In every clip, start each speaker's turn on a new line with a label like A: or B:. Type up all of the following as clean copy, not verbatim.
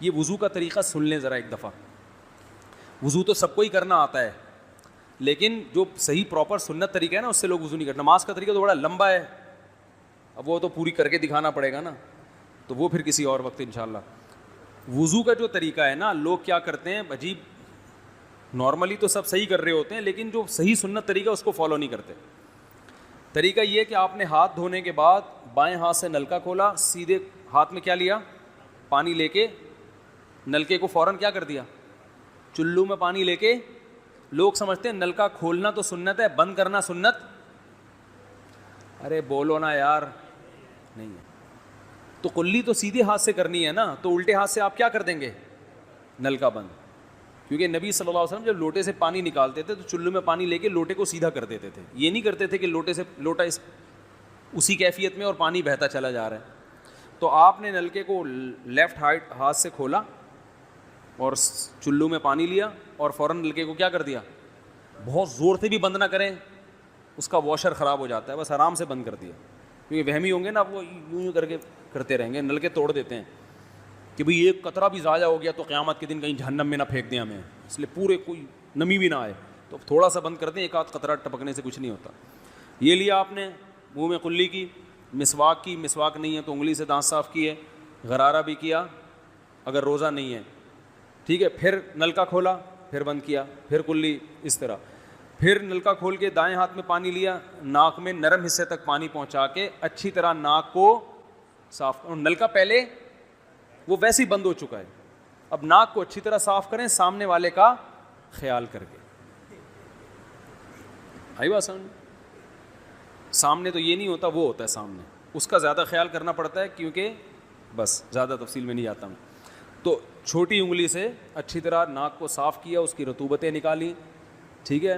A: یہ وضو کا طریقہ سن لیں ذرا ایک دفعہ. وضو تو سب کو ہی کرنا آتا ہے, لیکن جو صحیح پراپر سنت طریقہ ہے نا اس سے لوگ وضو نہیں کرتے. نماز کا طریقہ تو بڑا لمبا ہے, اب وہ تو پوری کر کے دکھانا پڑے گا نا, تو وہ پھر کسی اور وقت انشاءاللہ. وضو کا جو طریقہ ہے نا, لوگ کیا کرتے ہیں عجیب, نارملی تو سب صحیح کر رہے ہوتے ہیں لیکن جو صحیح سنت طریقہ اس کو فالو نہیں کرتے. طریقہ یہ کہ آپ نے ہاتھ دھونے کے بعد بائیں ہاتھ سے نلکا کھولا, سیدھے ہاتھ میں کیا لیا, پانی لے کے نلکے کو فوراً کیا کر دیا, چلو میں پانی لے کے. لوگ سمجھتے ہیں نلکا کھولنا تو سنت ہے, بند کرنا سنت. ارے بولو نا یار, نہیں ہے. تو کلی تو سیدھے ہاتھ سے کرنی ہے نا, تو الٹے ہاتھ سے آپ کیا کر دیں گے, نلکا بند. کیونکہ نبی صلی اللہ علیہ وسلم جب لوٹے سے پانی نکالتے تھے تو چلو میں پانی لے کے لوٹے کو سیدھا کر دیتے تھے. یہ نہیں کرتے تھے کہ لوٹے سے لوٹا اسی کیفیت میں اور پانی بہتا چلا جا رہا ہے. تو آپ نے نلکے کو لیفٹ ہاتھ سے کھولا اور چلو میں پانی لیا اور فوراً نلکے کو کیا کر دیا, بہت زور سے بھی بند نہ کریں, اس کا واشر خراب ہو جاتا ہے, بس آرام سے بند کر دیا. کیونکہ وہمی ہوں گے نا, وہ یوں کر کے کرتے رہیں گے, نلکے توڑ دیتے ہیں کہ بھئی ایک قطرہ بھی ضائع ہو گیا تو قیامت کے دن کہیں جہنم میں نہ پھینک دیں ہمیں, اس لیے پورے کوئی نمی بھی نہ آئے, تو تھوڑا سا بند کر دیں, ایک آدھ قطرہ ٹپکنے سے کچھ نہیں ہوتا. یہ لیا آپ نے, منہ میں کلی کی, مسواک کی, مسواک نہیں ہے تو انگلی سے دانت صاف کیے, غرارہ بھی کیا اگر روزہ نہیں ہے, ٹھیک ہے. پھر نلکا کھولا, پھر بند کیا, پھر کلی, اس طرح. پھر نلکا کھول کے دائیں ہاتھ میں پانی لیا, ناک میں نرم حصے تک پانی پہنچا کے اچھی طرح ناک کو صاف. اور نلکا پہلے وہ ویسے ہی بند ہو چکا ہے, اب ناک کو اچھی طرح صاف کریں سامنے والے کا خیال کر کے. آئی بات سمجھ؟ سامنے تو یہ نہیں ہوتا, وہ ہوتا ہے سامنے, اس کا زیادہ خیال کرنا پڑتا ہے کیونکہ بس زیادہ تفصیل میں نہیں جاتا ہوں. تو چھوٹی انگلی سے اچھی طرح ناک کو صاف کیا, اس کی رطوبتیں نکالی, ٹھیک ہے.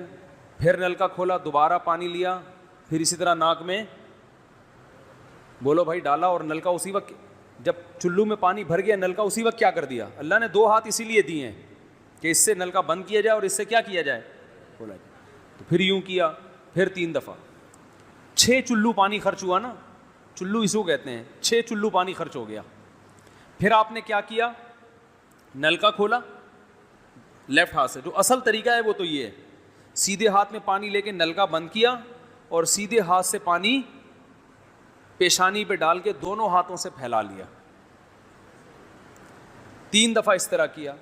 A: پھر نلکا کھولا, دوبارہ پانی لیا, پھر اسی طرح ناک میں بولو بھائی ڈالا, اور نلکا اسی وقت جب چلو میں پانی بھر گیا نلکا اسی وقت کیا کر دیا. اللہ نے 2 ہاتھ اسی لیے دیے ہیں کہ اس سے نلکا بند کیا جائے اور اس سے کیا کیا جائے, کھولا جائے. تو پھر یوں کیا, پھر 3 دفعہ, 6 چلو پانی خرچ ہوا نا, چلو اس کو کہتے ہیں, 6 چلو پانی خرچ ہو گیا. پھر آپ نے کیا کیا, نلکا کھولا لیفٹ ہاتھ سے, جو اصل طریقہ ہے وہ تو یہ ہے, سیدھے ہاتھ میں پانی لے کے نلکا بند کیا اور سیدھے ہاتھ سے پانی پیشانی پہ ڈال کے دونوں ہاتھوں سے پھیلا لیا. 3 دفعہ اس طرح کیا.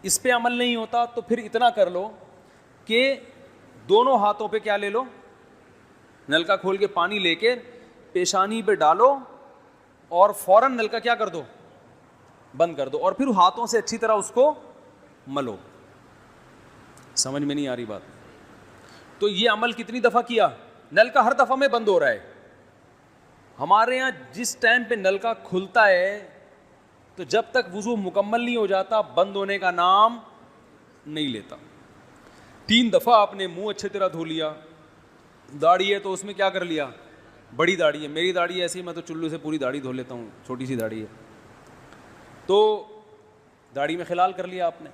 A: اس پہ عمل نہیں ہوتا تو پھر اتنا کر لو کہ دونوں ہاتھوں پہ کیا لے لو, نلکا کھول کے پانی لے کے پیشانی پہ ڈالو اور فوراً نلکا کیا کر دو, بند کر دو, اور پھر ہاتھوں سے اچھی طرح اس کو ملو. سمجھ میں نہیں آ رہی بات؟ تو یہ عمل کتنی دفعہ کیا, نلکا ہر دفعہ میں بند ہو رہا ہے. ہمارے یہاں جس ٹائم پہ نلکا کھلتا ہے تو جب تک وضو مکمل نہیں ہو جاتا بند ہونے کا نام نہیں لیتا. 3 دفعہ آپ نے منہ اچھی طرح دھو لیا. داڑھی ہے تو اس میں کیا کر لیا, بڑی داڑھی ہے, میری داڑھی ایسی, میں تو چلو سے پوری داڑھی دھو لیتا ہوں, چھوٹی سی داڑھی ہے, تو داڑھی میں خلال کر لیا آپ نے.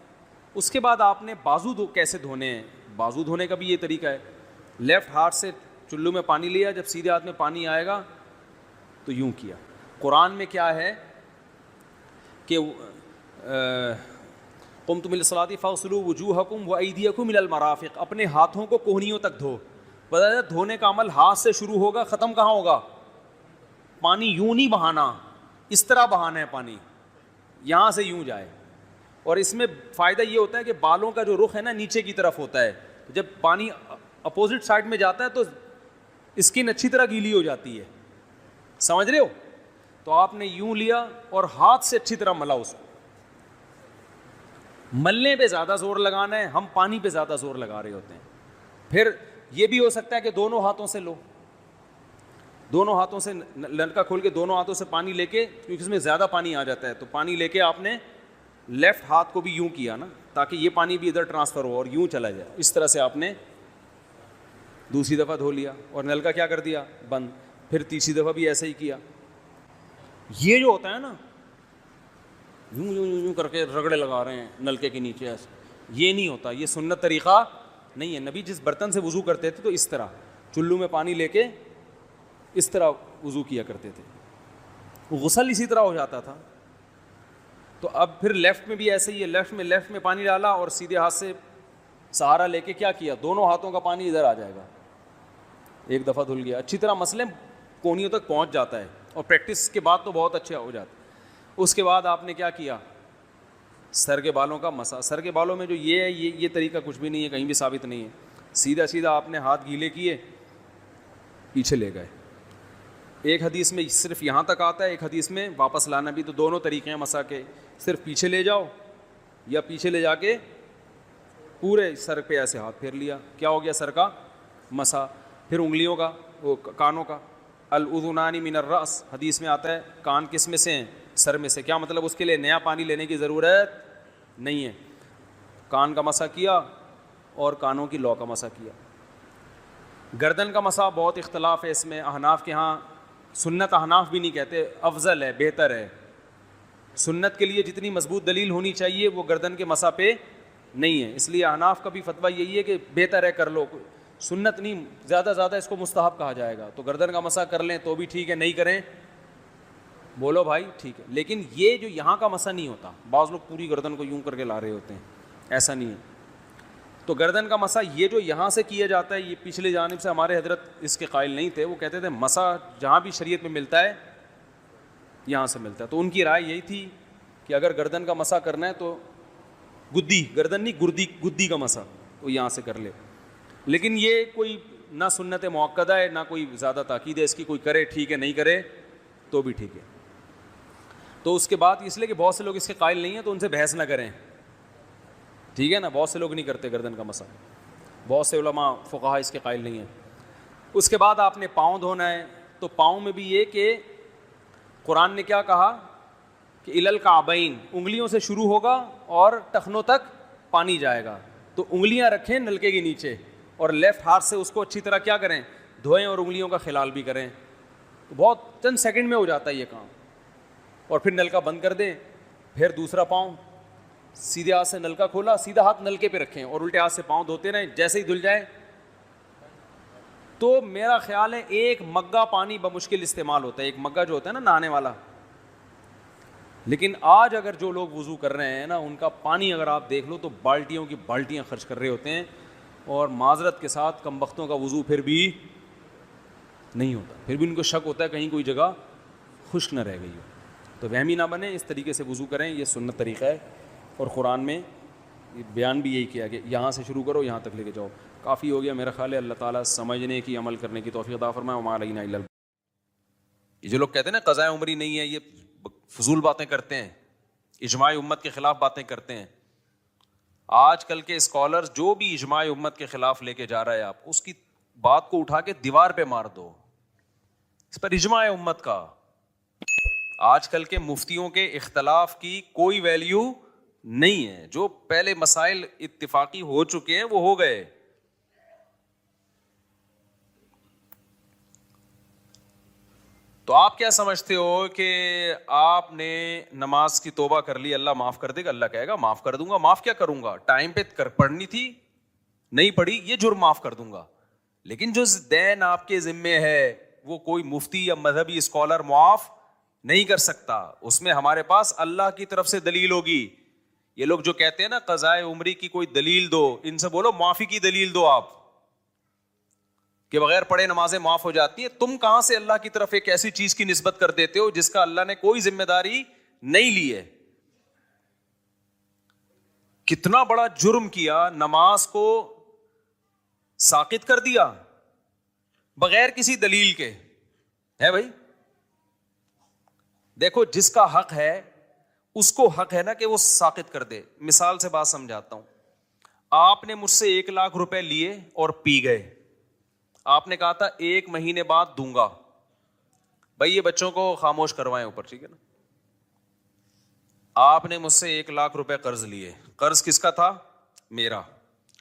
A: اس کے بعد آپ نے بازو کیسے دھونے ہیں, بازو دھونے کا بھی یہ طریقہ ہے. لیفٹ ہاتھ سے چلو میں پانی لیا, جب سیدھے ہاتھ میں پانی آئے گا تو یوں کیا. قرآن میں کیا ہے کہ قمتم للصلاۃ فاغسلوا وجوہکم وایدیکم الی المرافق, اپنے ہاتھوں کو کوہنیوں تک دھو. پتہ ہے دھونے کا عمل ہاتھ سے شروع ہوگا, ختم کہاں ہوگا, پانی یوں نہیں بہانا, اس طرح بہانا ہے پانی, یہاں سے یوں جائے. اور اس میں فائدہ یہ ہوتا ہے کہ بالوں کا جو رخ ہے نا نیچے کی طرف ہوتا ہے, جب پانی اپوزٹ سائڈ میں جاتا ہے تو اسکن اچھی طرح گیلی ہو جاتی ہے. سمجھ رہے ہو؟ تو آپ نے یوں لیا اور ہاتھ سے اچھی طرح ملا اس کو. ملنے پہ زیادہ زور لگانا ہے, ہم پانی پہ زیادہ زور لگا رہے ہوتے ہیں. پھر یہ بھی ہو سکتا ہے کہ دونوں ہاتھوں سے لو, دونوں ہاتھوں سے نلکا کھول کے دونوں ہاتھوں سے پانی لے کے, کیونکہ اس میں زیادہ پانی آ جاتا ہے, تو پانی لے کے آپ نے لیفٹ ہاتھ کو بھی یوں کیا نا, تاکہ یہ پانی بھی ادھر ٹرانسفر ہو اور یوں چلا جائے. اس طرح سے آپ نے دوسری دفعہ دھو لیا اور نلکا کیا کر دیا, بند. پھر تیسری دفعہ بھی ایسا ہی کیا. یہ جو ہوتا ہے نا یوں یوں یوں یوں کر کے رگڑے لگا رہے ہیں نلکے کے نیچے, ایسے یہ نہیں ہوتا, یہ سنت طریقہ نہیں ہے. نبی جس برتن سے وضو کرتے تھے تو اس طرح چلو میں پانی لے کے اس طرح وضو کیا کرتے تھے. غسل اسی طرح ہو جاتا تھا. تو اب پھر لیفٹ میں بھی ایسے ہی ہے, لیفٹ میں پانی ڈالا اور سیدھے ہاتھ سے سہارا لے کے کیا کیا, دونوں ہاتھوں کا پانی ادھر آ جائے گا, ایک دفعہ دھل گیا, اچھی طرح مسئلے کونیوں تک پہنچ جاتا ہے, اور پریکٹس کے بعد تو بہت اچھا ہو جاتا ہے. اس کے بعد آپ نے کیا کیا, سر کے بالوں کا مسا. سر کے بالوں میں جو یہ ہے, یہ طریقہ کچھ بھی نہیں ہے, کہیں بھی ثابت نہیں ہے. سیدھا آپ نے ہاتھ گیلے کیے, پیچھے لے گئے. ایک حدیث میں صرف یہاں تک آتا ہے, ایک حدیث میں واپس لانا بھی, تو دونوں طریقے ہیں مسا کے, صرف پیچھے لے جاؤ یا پیچھے لے جا کے پورے سر پہ ایسے ہاتھ پھیر لیا, کیا ہو گیا سر کا مسا. پھر انگلیوں کا, وہ کانوں کا, الاذنان من الراس, حدیث میں آتا ہے کان کس میں سے ہیں, سر میں سے. کیا مطلب, اس کے لیے نیا پانی لینے کی ضرورت نہیں ہے. کان کا مسا کیا اور کانوں کی لو کا مسا کیا. گردن کا مسا بہت اختلاف ہے اس میں, احناف کے ہاں سنت, احناف بھی نہیں کہتے افضل ہے, بہتر ہے. سنت کے لیے جتنی مضبوط دلیل ہونی چاہیے وہ گردن کے مسا پہ نہیں ہے, اس لیے احناف کا بھی فتویٰ یہی ہے کہ بہتر ہے کر لو, سنت نہیں, زیادہ اس کو مستحب کہا جائے گا. تو گردن کا مسا کر لیں تو بھی ٹھیک ہے, نہیں کریں بولو بھائی ٹھیک ہے. لیکن یہ جو یہاں کا مسا نہیں ہوتا, بعض لوگ پوری گردن کو یوں کر کے لا رہے ہوتے ہیں, ایسا نہیں ہے. تو گردن کا مسا یہ جو یہاں سے کیا جاتا ہے, یہ پچھلے جانب سے ہمارے حضرت اس کے قائل نہیں تھے, وہ کہتے تھے مسا جہاں بھی شریعت میں ملتا ہے یہاں سے ملتا ہے. تو ان کی رائے یہی تھی کہ اگر گردن کا مسا کرنا ہے تو گدی, گردن نہیں گدی کا مسا, تو یہاں سے کر لے. لیکن یہ کوئی نہ سنت مؤکدہ ہے نہ کوئی زیادہ تاکید ہے اس کی, کوئی کرے ٹھیک ہے, نہیں کرے تو بھی ٹھیک ہے. تو اس کے بعد اس لیے کہ بہت سے لوگ اس کے قائل نہیں ہیں تو ان سے بحث نہ کریں, ٹھیک ہے نا. بہت سے لوگ نہیں کرتے گردن کا مسا, بہت سے علماء فقہا اس کے قائل نہیں ہیں. اس کے بعد آپ نے پاؤں دھونا ہے, تو پاؤں میں بھی یہ کہ قرآن نے کیا کہا کہ الی الکعبین, انگلیوں سے شروع ہوگا اور ٹخنوں تک پانی جائے گا. تو انگلیاں رکھیں نلکے کے نیچے اور لیفٹ ہاتھ سے اس کو اچھی طرح کیا کریں, دھوئیں, اور انگلیوں کا خلال بھی کریں. تو بہت چند سیکنڈ میں ہو جاتا ہے یہ کام. اور پھر نلکا بند کر دیں. پھر دوسرا پاؤں, سیدھے ہاتھ سے نلکا کھولا, سیدھا ہاتھ نلکے پہ رکھیں اور الٹے ہاتھ سے پاؤں دھوتے رہیں, جیسے ہی دھل جائے. تو میرا خیال ہے ایک مگا پانی بمشکل استعمال ہوتا ہے, ایک مگا جو ہوتا ہے نا نہانے والا. لیکن آج اگر جو لوگ وضو کر رہے ہیں نا, ان کا پانی اگر آپ دیکھ لو تو بالٹیوں کی بالٹیاں خرچ کر رہے ہوتے ہیں, اور معذرت کے ساتھ کم بختوں کا وضو پھر بھی نہیں ہوتا, پھر بھی ان کو شک ہوتا ہے کہیں کوئی جگہ خشک نہ رہ گئی ہو. تو وہمی نہ بنیں, اس طریقے سے وضو کریں, یہ سنت طریقہ ہے. اور قرآن میں بیان بھی یہی کیا کہ یہاں سے شروع کرو یہاں تک لے کے جاؤ. کافی ہو گیا میرا خیال ہے. اللہ تعالیٰ سمجھنے کی, عمل کرنے کی توفیق عطا فرمائے. وما علینا الا البلاغ. یہ جو لوگ کہتے ہیں نا قضاء عمری نہیں ہے, یہ فضول باتیں کرتے ہیں, اجماع امت کے خلاف باتیں کرتے ہیں. آج کل کے اسکالرز جو بھی اجماع امت کے خلاف لے کے جا رہا ہے, آپ اس کی بات کو اٹھا کے دیوار پہ مار دو, اس پر اجماع امت کا. آج کل کے مفتیوں کے اختلاف کی کوئی ویلیو نہیں ہے. جو پہلے مسائل اتفاقی ہو چکے ہیں وہ ہو گئے. تو آپ کیا سمجھتے ہو کہ آپ نے نماز کی توبہ کر لی, اللہ معاف کر دے گا؟ اللہ کہے گا معاف کر دوں گا. معاف کیا کروں گا, ٹائم پہ پڑھنی تھی نہیں پڑھی, یہ جرم معاف کر دوں گا. لیکن جو دین آپ کے ذمے ہے وہ کوئی مفتی یا مذہبی اسکالر معاف نہیں کر سکتا. اس میں ہمارے پاس اللہ کی طرف سے دلیل ہوگی. یہ لوگ جو کہتے ہیں نا قضاء عمری کی کوئی دلیل دو, ان سے بولو معافی کی دلیل دو آپ, کہ بغیر پڑھے نمازیں معاف ہو جاتی ہیں. تم کہاں سے اللہ کی طرف ایک ایسی چیز کی نسبت کر دیتے ہو جس کا اللہ نے کوئی ذمہ داری نہیں لی ہے؟ کتنا بڑا جرم کیا, نماز کو ساقط کر دیا بغیر کسی دلیل کے, ہے بھائی. دیکھو جس کا حق ہے اس کو حق ہے نا کہ وہ ساقط کر دے. مثال سے بات سمجھاتا ہوں. آپ نے مجھ سے 1,00,000 روپے لیے اور پی گئے. آپ نے کہا تھا 1 مہینے بعد دوں گا. بھائی یہ بچوں کو خاموش کروائیں اوپر, ٹھیک ہے نا. آپ نے مجھ سے 1,00,000 روپے قرض لیے. قرض کس کا تھا؟ میرا.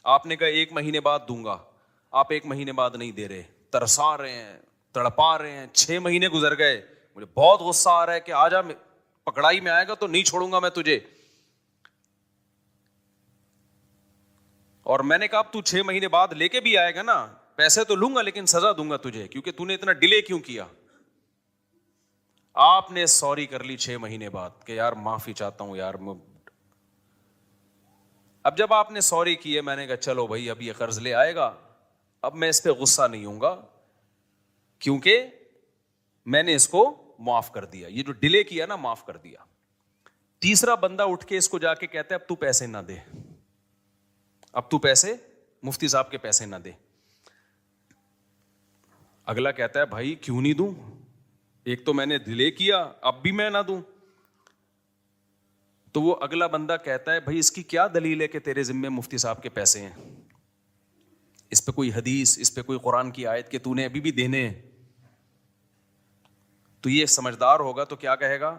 A: آپ نے کہا 1 مہینے بعد دوں گا. آپ 1 مہینے بعد نہیں دے رہے, ترسا رہے ہیں, تڑپا رہے ہیں. 6 مہینے گزر گئے, مجھے بہت غصہ آ رہا ہے کہ آجا, پکڑائی میں آئے گا تو نہیں چھوڑوں گا میں تجھے. اور میں نے کہا اب تو 6 مہینے بعد لے کے بھی آئے گا نا, پیسے تو لوں گا لیکن سزا دوں گا تجھے, کیونکہ تو نے اتنا ڈیلے کیوں کیا. آپ نے سوری کر لی 6 مہینے بعد کہ یار معافی چاہتا ہوں یار. اب جب آپ نے سوری کی ہے, میں نے کہا چلو بھائی اب یہ قرض لے آئے گا, اب میں اس پہ غصہ نہیں ہوں گا کیونکہ میں نے اس کو معاف کر دیا, یہ جو ڈیلے کیا نا معاف کر دیا. تیسرا بندہ اٹھ کے اس کو جا کے کہتا ہے اب تو پیسے نہ دے, اب تو پیسے مفتی صاحب کے پیسے نہ دے. اگلا کہتا ہے بھائی کیوں نہیں دوں, ایک تو میں نے ڈیلے کیا, اب بھی میں نہ دوں. تو وہ اگلا بندہ کہتا ہے بھائی اس کی کیا دلیل ہے کہ تیرے ذمے مفتی صاحب کے پیسے ہیں, اس پہ کوئی حدیث, اس پہ کوئی قرآن کی آیت کہ تو نے ابھی بھی دینے ہیں. تو یہ سمجھدار ہوگا تو کیا کہے گا,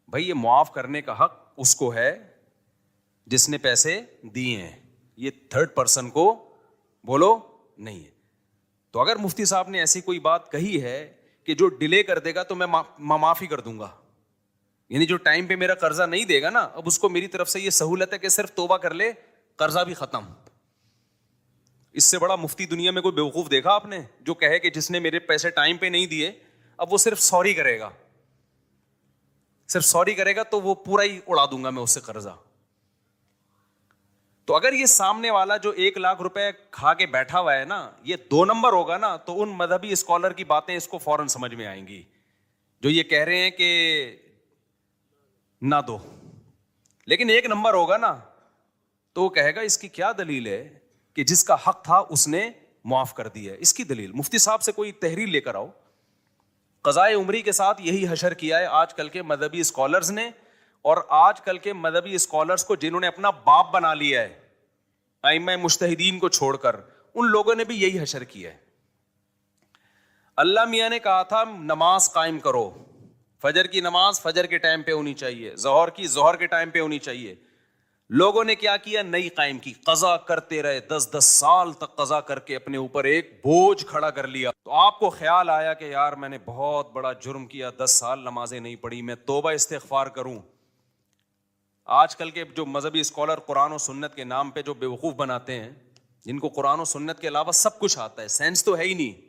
A: بھائی یہ معاف کرنے کا حق اس کو ہے جس نے پیسے دیے ہیں, یہ تھرڈ پرسن کو بولو نہیں ہے. تو اگر مفتی صاحب نے ایسی کوئی بات کہی ہے کہ جو ڈیلے کر دے گا تو میں معافی کر دوں گا, یعنی جو ٹائم پہ میرا قرضہ نہیں دے گا نا, اب اس کو میری طرف سے یہ سہولت ہے کہ صرف توبہ کر لے, قرضہ بھی ختم. اس سے بڑا مفتی دنیا میں کوئی بیوقوف دیکھا آپ نے جو کہے کہ جس نے میرے پیسے ٹائم پہ نہیں دیے اب وہ صرف سوری کرے گا, صرف سوری کرے گا تو وہ پورا ہی اڑا دوں گا میں اس سے قرضہ. تو اگر یہ سامنے والا جو 1 لاکھ روپے کھا کے بیٹھا ہوا ہے نا, یہ 2 نمبر ہوگا نا, تو ان مذہبی اسکالر کی باتیں اس کو فوراً سمجھ میں آئیں گی جو یہ کہہ رہے ہیں کہ نہ دو. لیکن 1 نمبر ہوگا نا تو وہ کہے گا اس کی کیا دلیل ہے کہ جس کا حق تھا اس نے معاف کر دیا ہے, اس کی دلیل. مفتی صاحب سے کوئی تحریر لے کر آؤ. قضائے عمری کے ساتھ یہی حشر کیا ہے آج کل کے مذہبی اسکالرز نے, اور آج کل کے مذہبی اسکالرز کو جنہوں نے اپنا باپ بنا لیا ہے ائمہ مجتہدین کو چھوڑ کر, ان لوگوں نے بھی یہی حشر کیا ہے. اللہ میاں نے کہا تھا نماز قائم کرو, فجر کی نماز فجر کے ٹائم پہ ہونی چاہیے, ظہر کی ظہر کے ٹائم پہ ہونی چاہیے. لوگوں نے کیا کیا, نہیں قائم کی, قضا کرتے رہے, 10 سال تک قضا کر کے اپنے اوپر ایک بوجھ کھڑا کر لیا. تو آپ کو خیال آیا کہ یار میں نے بہت بڑا جرم کیا, 10 سال نمازیں نہیں پڑھی, میں توبہ استغفار کروں. آج کل کے جو مذہبی اسکالر قرآن و سنت کے نام پہ جو بیوقوف بناتے ہیں, جن کو قرآن و سنت کے علاوہ سب کچھ آتا ہے, سینس تو ہے ہی نہیں.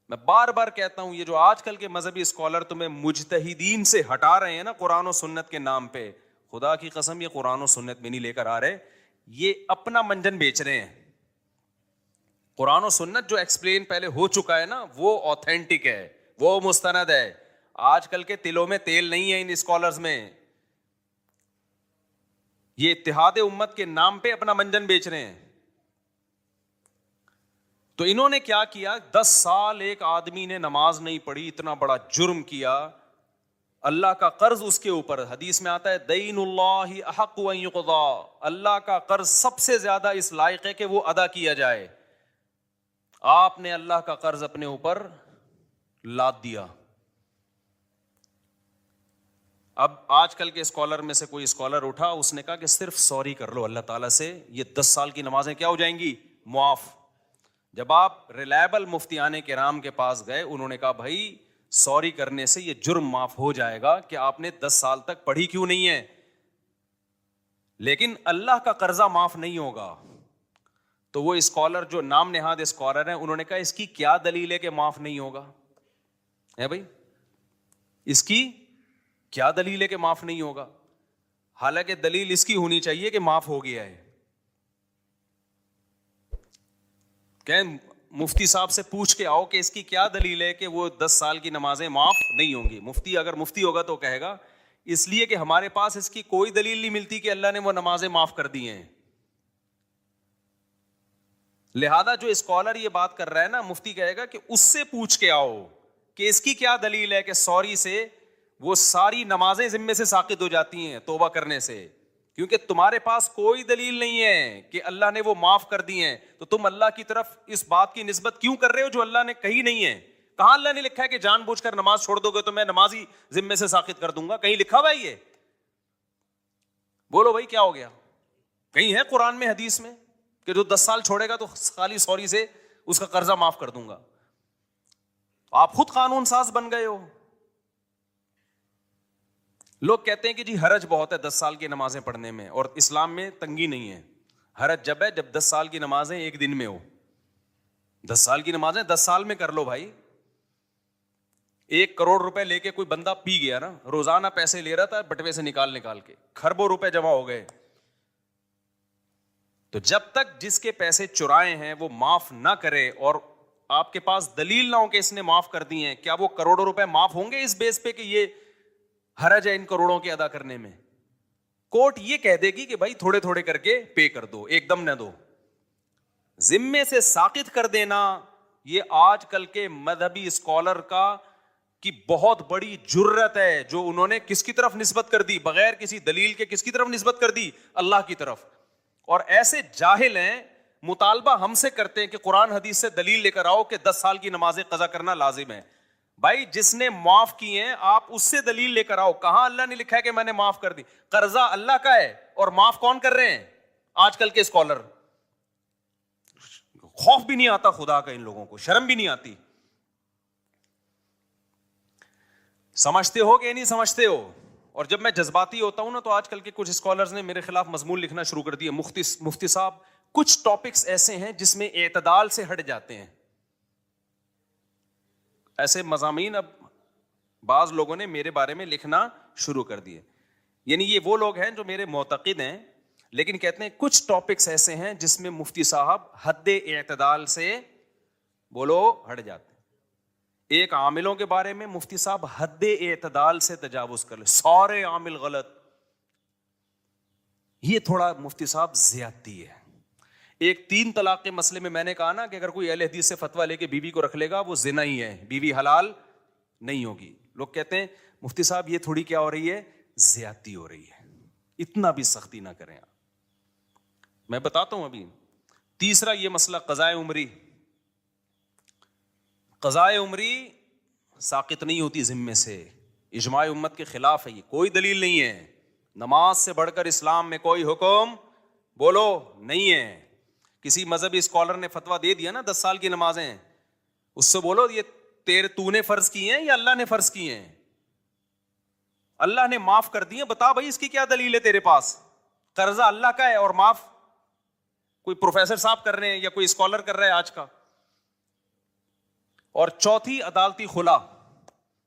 A: میں بار بار کہتا ہوں یہ جو آج کل کے مذہبی اسکالر تمہیں مجتہدین سے ہٹا رہے ہیں نا قرآن و سنت کے نام پہ, خدا کی قسم یہ قرآن و سنت میں نہیں لے کر آ رہے, یہ اپنا منجن بیچ رہے ہیں. قرآن و سنت جو ایکسپلین پہلے ہو چکا ہے نا وہ آتھینٹک ہے, وہ مستند ہے. آج کل کے تلوں میں تیل نہیں ہے ان اسکالرز میں, یہ اتحاد امت کے نام پہ اپنا منجن بیچ رہے ہیں. تو انہوں نے کیا کیا, 10 سال ایک آدمی نے نماز نہیں پڑھی, اتنا بڑا جرم کیا, اللہ کا قرض اس کے اوپر. حدیث میں آتا ہے دین اللہ احق ان یقضا, اللہ کا قرض سب سے زیادہ اس لائق ہے کہ وہ ادا کیا جائے. آپ نے اللہ کا قرض اپنے اوپر لاد دیا. اب آج کل کے اسکالر میں سے کوئی اسکالر اٹھا, اس نے کہا کہ صرف سوری کر لو اللہ تعالیٰ سے, یہ 10 سال کی نمازیں کیا ہو جائیں گی, معاف. جب آپ ریلائبل مفتیان کرام کے پاس گئے, انہوں نے کہا بھائی سوری کرنے سے یہ جرم معاف ہو جائے گا کہ آپ نے 10 سال تک پڑھی کیوں نہیں ہے, لیکن اللہ کا قرضہ معاف نہیں ہوگا. تو وہ اسکالر جو نام نہاد اسکالر ہیں, انہوں نے کہا اس کی کیا دلیل ہے کہ معاف نہیں ہوگا, ہے بھائی اس کی کیا دلیل ہے کہ معاف نہیں ہوگا, حالانکہ دلیل اس کی ہونی چاہیے کہ معاف ہو گیا ہے. کہ مفتی صاحب سے پوچھ کے آؤ کہ اس کی کیا دلیل ہے کہ وہ 10 سال کی نمازیں معاف نہیں ہوں گی. مفتی اگر مفتی ہوگا تو کہے گا اس لیے کہ ہمارے پاس اس کی کوئی دلیل نہیں ملتی کہ اللہ نے وہ نمازیں معاف کر دی ہیں. لہذا جو اسکالر یہ بات کر رہا ہے نا, مفتی کہے گا کہ اس سے پوچھ کے آؤ کہ اس کی کیا دلیل ہے کہ سوری سے وہ ساری نمازیں ذمے سے ساقط ہو جاتی ہیں توبہ کرنے سے, کیونکہ تمہارے پاس کوئی دلیل نہیں ہے کہ اللہ نے وہ معاف کر دی ہیں. تو تم اللہ کی طرف اس بات کی نسبت کیوں کر رہے ہو جو اللہ نے کہی نہیں ہے. کہاں اللہ نے لکھا ہے کہ جان بوجھ کر نماز چھوڑ دو گے تو میں نماز ہی ذمے سے ساقط کر دوں گا, کہیں لکھا ہوا ہے یہ؟ بولو بھائی کیا ہو گیا, کہیں ہے قرآن میں حدیث میں کہ جو 10 سال چھوڑے گا تو خالی سوری سے اس کا قرضہ معاف کر دوں گا؟ آپ خود قانون ساز بن گئے ہو. لوگ کہتے ہیں کہ جی حرج بہت ہے 10 سال کی نمازیں پڑھنے میں, اور اسلام میں تنگی نہیں ہے. حرج جب ہے جب 10 سال کی نمازیں ایک دن میں ہو. 10 سال کی نمازیں 10 سال میں کر لو بھائی. 1 کروڑ روپے لے کے کوئی بندہ پی گیا نا, روزانہ پیسے لے رہا تھا بٹوے سے نکال کے, کھربوں روپے جمع ہو گئے. تو جب تک جس کے پیسے چرائے ہیں وہ معاف نہ کرے اور آپ کے پاس دلیل نہ ہو کہ اس نے معاف کر دی ہیں, کیا وہ کروڑوں روپے معاف ہوں گے اس بیس پہ کہ یہ حرج ہے ان کروڑوں کے ادا کرنے میں؟ کورٹ یہ کہہ دے گی کہ بھائی تھوڑے تھوڑے کر کے پے کر دو, ایک دم نہ دو. ذمے سے ساقط کر دینا یہ آج کل کے مذہبی اسکالر کی بہت بڑی جرت ہے, جو انہوں نے کس کی طرف نسبت کر دی, بغیر کسی دلیل کے کس کی طرف نسبت کر دی؟ اللہ کی طرف. اور ایسے جاہل ہیں, مطالبہ ہم سے کرتے ہیں کہ قرآن حدیث سے دلیل لے کر آؤ کہ 10 سال کی نمازیں قضا کرنا لازم ہے. بھائی جس نے معاف کی ہیں آپ اس سے دلیل لے کر آؤ. کہاں اللہ نے لکھا ہے کہ میں نے معاف کر دی؟ قرضہ اللہ کا ہے اور معاف کون کر رہے ہیں؟ آج کل کے اسکالر. خوف بھی نہیں آتا خدا کا ان لوگوں کو, شرم بھی نہیں آتی. سمجھتے ہو کہ نہیں سمجھتے ہو؟ اور جب میں جذباتی ہوتا ہوں نا تو آج کل کے کچھ اسکالرز نے میرے خلاف مضمون لکھنا شروع کر دیا, مفتی صاحب کچھ ٹاپکس ایسے ہیں جس میں اعتدال سے ہٹ جاتے ہیں. ایسے مضامین اب بعض لوگوں نے میرے بارے میں لکھنا شروع کر دیے. یعنی یہ وہ لوگ ہیں جو میرے معتقد ہیں لیکن کہتے ہیں کچھ ٹاپکس ایسے ہیں جس میں مفتی صاحب حد اعتدال سے بولو ہٹ جاتے ہیں. ایک عاملوں کے بارے میں مفتی صاحب حد اعتدال سے تجاوز کر لے, سارے عامل غلط. یہ تھوڑا مفتی صاحب زیادتی ہے. ایک 3 طلاق کے مسئلے میں نے کہا نا کہ اگر کوئی اہل حدیث سے فتویٰ لے کے بیوی کو رکھ لے گا وہ زنا ہی ہے, بیوی حلال نہیں ہوگی. لوگ کہتے ہیں مفتی صاحب یہ تھوڑی کیا ہو رہی ہے, زیادتی ہو رہی ہے, اتنا بھی سختی نہ کریں آپ. میں بتاتا ہوں ابھی. تیسرا یہ مسئلہ قضائے عمری. قضائے عمری ساقط نہیں ہوتی ذمے سے, اجماع امت کے خلاف ہے, یہ کوئی دلیل نہیں ہے. نماز سے بڑھ کر اسلام میں کوئی حکم بولو نہیں ہے. کسی مذہبی اسکالر نے فتویٰ دے دیا نا 10 سال کی نمازیں, اس سے بولو یہ تو نے فرض کی ہیں یا اللہ نے فرض کی ہیں؟ اللہ نے معاف کر دی ہیں, بتا بھائی اس کی کیا دلیل ہے تیرے پاس؟ قرضہ اللہ کا ہے اور معاف کوئی پروفیسر صاحب کر رہے ہیں یا کوئی اسکالر کر رہا ہے آج کا. اور چوتھی عدالتی خلا.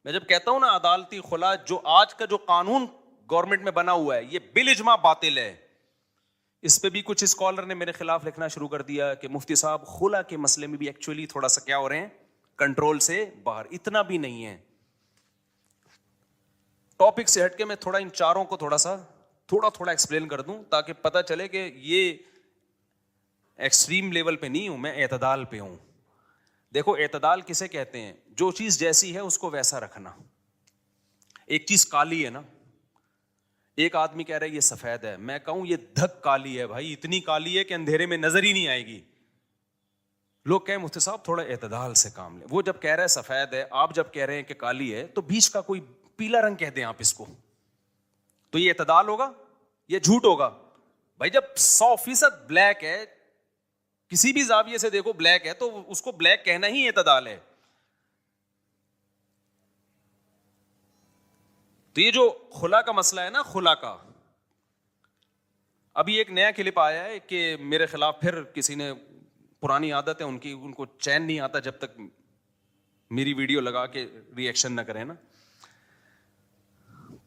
A: میں جب کہتا ہوں نا عدالتی خلا, جو آج کا جو قانون گورنمنٹ میں بنا ہوا ہے یہ بالاجماع باطل ہے. اس پہ بھی کچھ اسکالر نے میرے خلاف لکھنا شروع کر دیا کہ مفتی صاحب خلا کے مسئلے میں بھی ایکچولی تھوڑا سا کیا ہو رہے ہیں, کنٹرول سے باہر. اتنا بھی نہیں ہے. ٹاپک سے ہٹ کے میں تھوڑا ان چاروں کو تھوڑا ایکسپلین کر دوں تاکہ پتہ چلے کہ یہ ایکسٹریم لیول پہ نہیں ہوں, میں اعتدال پہ ہوں. دیکھو اعتدال کسے کہتے ہیں؟ جو چیز جیسی ہے اس کو ویسا رکھنا. ایک چیز کالی ہے نا, ایک آدمی کہہ رہا ہے یہ سفید ہے, میں کہوں یہ دھک کالی ہے, بھائی اتنی کالی ہے کہ اندھیرے میں نظر ہی نہیں آئے گی. لوگ کہیں مفتی صاحب تھوڑا اعتدال سے کام لیں. وہ جب کہہ رہا ہے سفید ہے, آپ جب کہہ رہے ہیں کہ کالی ہے, تو بیچ کا کوئی پیلا رنگ کہہ دیں آپ اس کو, تو یہ اعتدال ہوگا یا جھوٹ ہوگا؟ بھائی جب 100% بلیک ہے, کسی بھی زاویے سے دیکھو بلیک ہے, تو اس کو بلیک کہنا ہی اعتدال ہے. تو یہ جو خلا کا مسئلہ ہے نا, خلا کا, ابھی ایک نیا کلپ آیا ہے کہ میرے خلاف پھر کسی نے, پرانی عادت ہے ان کو چین نہیں آتا جب تک میری ویڈیو لگا کے ری ایکشن نہ کریں نا.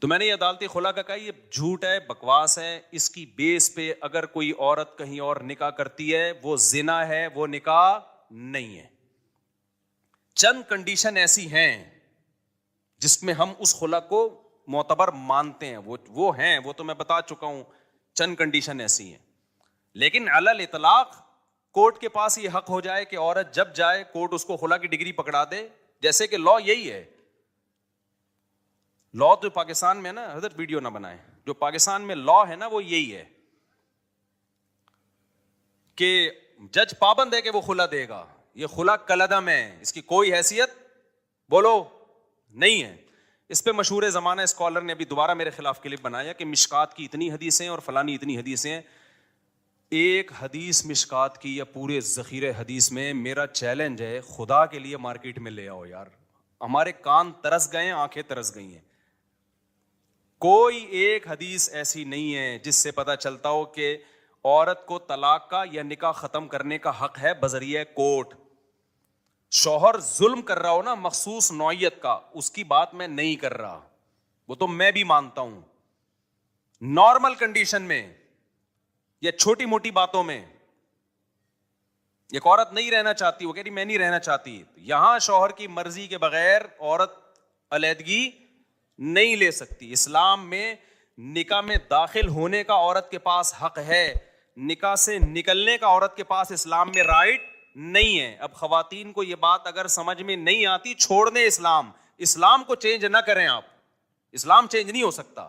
A: تو میں نے یہ عدالتی خلا کا کہا یہ جھوٹ ہے, بکواس ہے. اس کی بیس پہ اگر کوئی عورت کہیں اور نکاح کرتی ہے وہ زنا ہے, وہ نکاح نہیں ہے. چند کنڈیشن ایسی ہیں جس میں ہم اس خلا کو معتبر مانتے ہیں, وہ ہیں, وہ تو میں بتا چکا ہوں. چند کنڈیشن ایسی ہیں, لیکن علی الاطلاق کورٹ کے پاس یہ حق ہو جائے کہ عورت جب جائے کورٹ اس کو خلا کی ڈگری پکڑا دے. جیسے کہ لا یہی ہے, لا تو پاکستان میں نا, حضرت ویڈیو نہ بنائے, جو پاکستان میں لا ہے نا وہ یہی ہے کہ جج پابند ہے کہ وہ خلا دے گا. یہ خلا کلعدم ہے, اس کی کوئی حیثیت بولو نہیں ہے. اس پہ مشہور زمانہ اسکالر نے ابھی دوبارہ میرے خلاف کلپ بنایا کہ مشکات کی اتنی حدیثیں اور فلانی اتنی حدیثیں ہیں. ایک حدیث مشکات کی یا پورے ذخیرے حدیث میں, میرا چیلنج ہے خدا کے لیے مارکیٹ میں لے آؤ یار. ہمارے کان ترس گئے ہیں, آنکھیں ترس گئی ہیں. کوئی ایک حدیث ایسی نہیں ہے جس سے پتہ چلتا ہو کہ عورت کو طلاق کا یا نکاح ختم کرنے کا حق ہے بذریعہ کورٹ. شوہر ظلم کر رہا ہو نا مخصوص نوعیت کا، اس کی بات میں نہیں کر رہا، وہ تو میں بھی مانتا ہوں. نارمل کنڈیشن میں یا چھوٹی موٹی باتوں میں ایک عورت نہیں رہنا چاہتی، وہ کہہ رہی میں نہیں رہنا چاہتی، یہاں شوہر کی مرضی کے بغیر عورت علیحدگی نہیں لے سکتی. اسلام میں نکاح میں داخل ہونے کا عورت کے پاس حق ہے، نکاح سے نکلنے کا عورت کے پاس اسلام میں رائٹ نہیں ہے. اب خواتین کو یہ بات اگر سمجھ میں نہیں آتی، چھوڑ دیں اسلام کو چینج نہ کریں آپ. اسلام چینج نہیں ہو سکتا.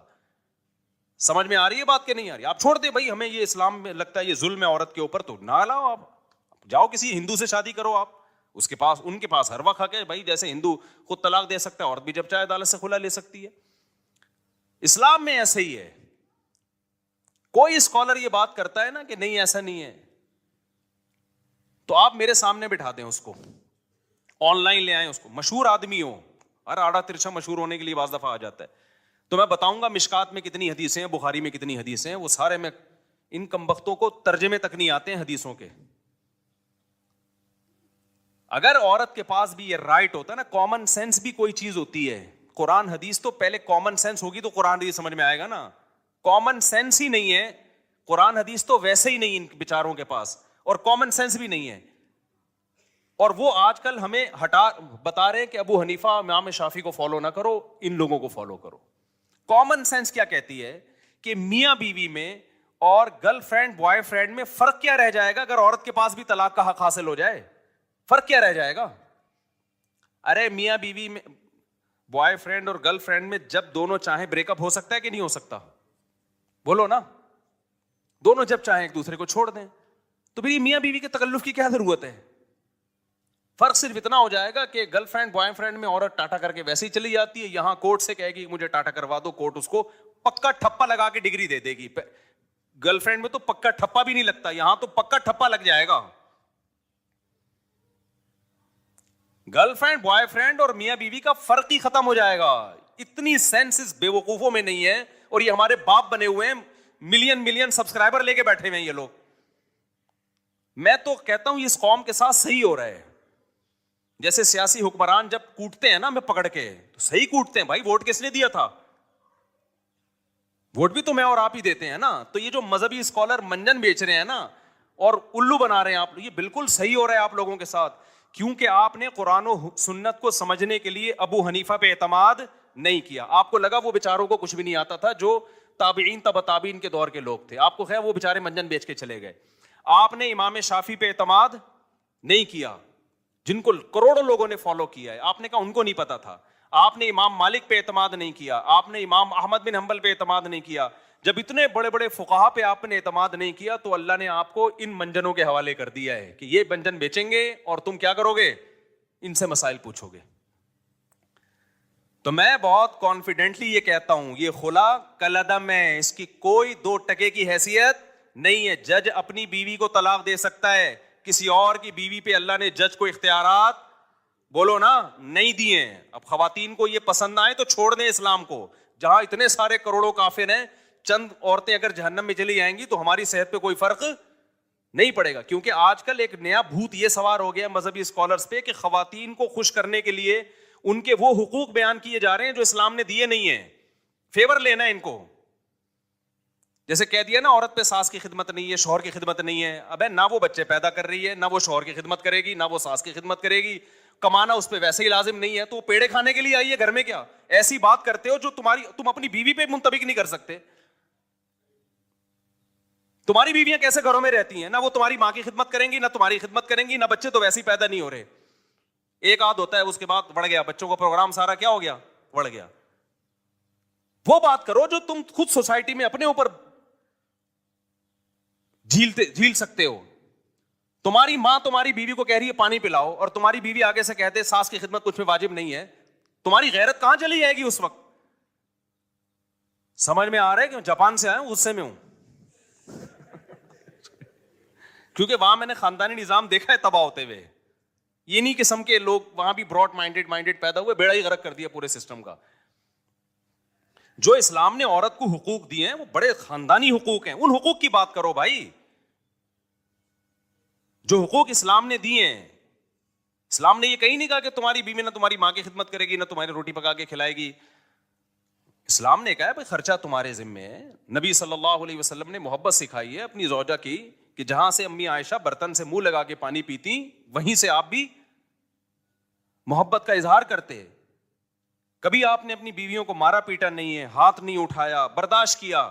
A: سمجھ میں آ رہی ہے بات کہ نہیں آ رہی؟ آپ چھوڑ دیں بھائی، ہمیں یہ اسلام میں لگتا ہے یہ ظلم ہے عورت کے اوپر، تو نہ لاؤ، آپ جاؤ کسی ہندو سے شادی کرو، آپ ان کے پاس ہر وقت حق ہے بھائی. جیسے ہندو خود طلاق دے سکتا ہے، عورت بھی جب چاہے عدالت سے خلا لے سکتی ہے. اسلام میں ایسا ہی ہے. کوئی اسکالر یہ بات کرتا ہے نا کہ نہیں ایسا نہیں ہے، تو آپ میرے سامنے بٹھا دیں اس کو، آن لائن لے آئیں اس کو، مشہور آدمی ہو، ہر آڑا ترچھا مشہور ہونے کے لیے بعض دفعہ آ جاتا ہے، تو میں بتاؤں گا مشکات میں کتنی حدیثیں ہیں، بخاری میں کتنی حدیثیں ہیں، وہ سارے میں ان کمبختوں کو ترجمے تک نہیں آتے ہیں حدیثوں کے. اگر عورت کے پاس بھی یہ رائٹ ہوتا ہے نا، کامن سینس بھی کوئی چیز ہوتی ہے. قرآن حدیث تو پہلے کامن سینس ہوگی تو قرآن حدیث سمجھ میں آئے گا نا. کامن سینس ہی نہیں ہے، قرآن حدیث تو ویسے ہی نہیں ان بیچاروں کے پاس، اور کامن سینس بھی نہیں ہے. اور وہ آج کل ہمیں بتا رہے کہ ابو حنیفہ امام شافعی کو فالو نہ کرو، ان لوگوں کو فالو کرو. کامن سینس کیا کہتی ہے کہ میاں بیوی میں اور گرل فرینڈ بوائے فرینڈ میں فرق کیا رہ جائے گا اگر عورت کے پاس بھی طلاق کا حق حاصل ہو جائے؟ فرق کیا رہ جائے گا؟ ارے میاں بیوی میں، بوائے فرینڈ اور گرل فرینڈ میں جب دونوں چاہیں بریک اپ ہو سکتا ہے کہ نہیں ہو سکتا؟ بولو نا. دونوں جب چاہیں ایک دوسرے کو چھوڑ دیں، تو پھر یہ میاں بیوی کے تکلف کی کیا ضرورت ہے؟ فرق صرف اتنا ہو جائے گا کہ گرل فرینڈ بوائے فرینڈ میں عورت ٹاٹا کر کے ویسے ہی چلی جاتی ہے، یہاں کورٹ سے کہے گی مجھے ٹاٹا کروا دو، کورٹ اس کو پکا ٹھپا لگا کے ڈگری دے دے گی. گرل فرینڈ میں تو پکا ٹھپا بھی نہیں لگتا، یہاں تو پکا ٹھپا لگ جائے گا. گرل فرینڈ بوائے فرینڈ اور میاں بیوی کا فرق ہی ختم ہو جائے گا. اتنی سینس اس بے وقوفوں میں نہیں ہے، اور یہ ہمارے باپ بنے ہوئے ہیں، ملین سبسکرائبر لے کے بیٹھے ہوئے ہیں یہ لوگ. میں تو کہتا ہوں اس قوم کے ساتھ صحیح ہو رہا ہے. جیسے سیاسی حکمران جب کوٹتے ہیں نا ہمیں پکڑ کے، تو صحیح کوٹتے ہیں بھائی، ووٹ کس نے دیا تھا؟ ووٹ بھی تو میں اور آپ ہی دیتے ہیں نا. تو یہ جو مذہبی اسکالر منجن بیچ رہے ہیں نا اور الو بنا رہے ہیں آپ، یہ بالکل صحیح ہو رہا ہے آپ لوگوں کے ساتھ، کیونکہ آپ نے قرآن و سنت کو سمجھنے کے لیے ابو حنیفہ پہ اعتماد نہیں کیا. آپ کو لگا وہ بیچاروں کو کچھ بھی نہیں آتا تھا، جو تابعین تبع تابعین کے دور کے لوگ تھے، آپ کو خیر وہ بیچارے منجن بیچ کے چلے گئے. آپ نے امام شافعی پہ اعتماد نہیں کیا، جن کو کروڑوں لوگوں نے فالو کیا ہے، آپ نے کہا ان کو نہیں پتا تھا. آپ نے امام مالک پہ اعتماد نہیں کیا، آپ نے امام احمد بن حنبل پہ اعتماد نہیں کیا. جب اتنے بڑے بڑے فقہا پہ آپ نے اعتماد نہیں کیا تو اللہ نے آپ کو ان منجنوں کے حوالے کر دیا ہے کہ یہ منجن بیچیں گے اور تم کیا کرو گے؟ ان سے مسائل پوچھو گے. تو میں بہت کانفیڈنٹلی یہ کہتا ہوں، یہ خلا کلعدم ہے، اس کی کوئی 2 ٹکے کی حیثیت نہیں ہے. جج اپنی بیوی کو طلاق دے سکتا ہے، کسی اور کی بیوی پہ اللہ نے جج کو اختیارات، بولو نا، نہیں دیے ہیں. اب خواتین کو یہ پسند نہ آئے تو چھوڑ دیں اسلام کو. جہاں اتنے سارے کروڑوں کافر ہیں، چند عورتیں اگر جہنم میں چلی جائیں گی تو ہماری صحت پہ کوئی فرق نہیں پڑے گا. کیونکہ آج کل ایک نیا بھوت یہ سوار ہو گیا مذہبی اسکالرز پہ کہ خواتین کو خوش کرنے کے لیے ان کے وہ حقوق بیان کیے جا رہے ہیں جو اسلام نے دیے نہیں ہیں، فیور لینا ہے ان کو. جیسے کہہ دیا نا عورت پہ ساس کی خدمت نہیں ہے، شوہر کی خدمت نہیں ہے. ابے نہ وہ بچے پیدا کر رہی ہے، نہ وہ شوہر کی خدمت کرے گی، نہ وہ ساس کی خدمت کرے گی، کمانا اس پہ ویسے ہی لازم نہیں ہے، تو وہ پیڑے کھانے کے لیے آئی ہے گھر میں. کیا ایسی بات کرتے ہو جو تم اپنی بیوی پہ منطبق نہیں کر سکتے؟ تمہاری بیویاں کیسے گھروں میں رہتی ہیں؟ نہ وہ تمہاری ماں کی خدمت کریں گی، نہ تمہاری خدمت کریں گی، نہ بچے تو ویسے ہی پیدا نہیں ہو رہے. ایک آدھ ہوتا ہے اس کے بعد بڑھ گیا، بچوں کا پروگرام سارا کیا ہو گیا؟ بڑھ گیا. وہ بات کرو جو تم خود سوسائٹی میں اپنے اوپر جھیل سکتے ہو. تمہاری ماں تمہاری بیوی کو کہہ رہی ہے پانی پلاؤ، اور تمہاری بیوی آگے سے کہتے ساس کی خدمت کچھ میں واجب نہیں ہے، تمہاری غیرت کہاں چلی جائے گی اس وقت؟ سمجھ میں آ رہا ہے کہ جاپان سے آیا ہوں، غصے میں ہوں کیونکہ وہاں میں نے خاندانی نظام دیکھا ہے تباہ ہوتے ہوئے. یہ نہیں قسم کے لوگ وہاں بھی براڈ مائنڈیڈ پیدا ہوئے، بیڑا ہی غرق کر دیا پورے سسٹم کا. جو اسلام نے عورت کو حقوق دیے ہیں وہ بڑے خاندانی حقوق ہیں، ان حقوق کی بات کرو بھائی. جو حقوق اسلام نے دیے ہیں اسلام نے یہ کہیں نہیں کہا کہ تمہاری بیوی نہ تمہاری ماں کی خدمت کرے گی نہ تمہاری روٹی پکا کے کھلائے گی. اسلام نے کہا ہے بھائی خرچہ تمہارے ذمے ہے. نبی صلی اللہ علیہ وسلم نے محبت سکھائی ہے اپنی زوجہ کی کہ جہاں سے امی عائشہ برتن سے منہ لگا کے پانی پیتی وہیں سے آپ بھی محبت کا اظہار کرتے. کبھی آپ نے اپنی بیویوں کو مارا پیٹا نہیں ہے, ہاتھ نہیں اٹھایا, برداشت کیا.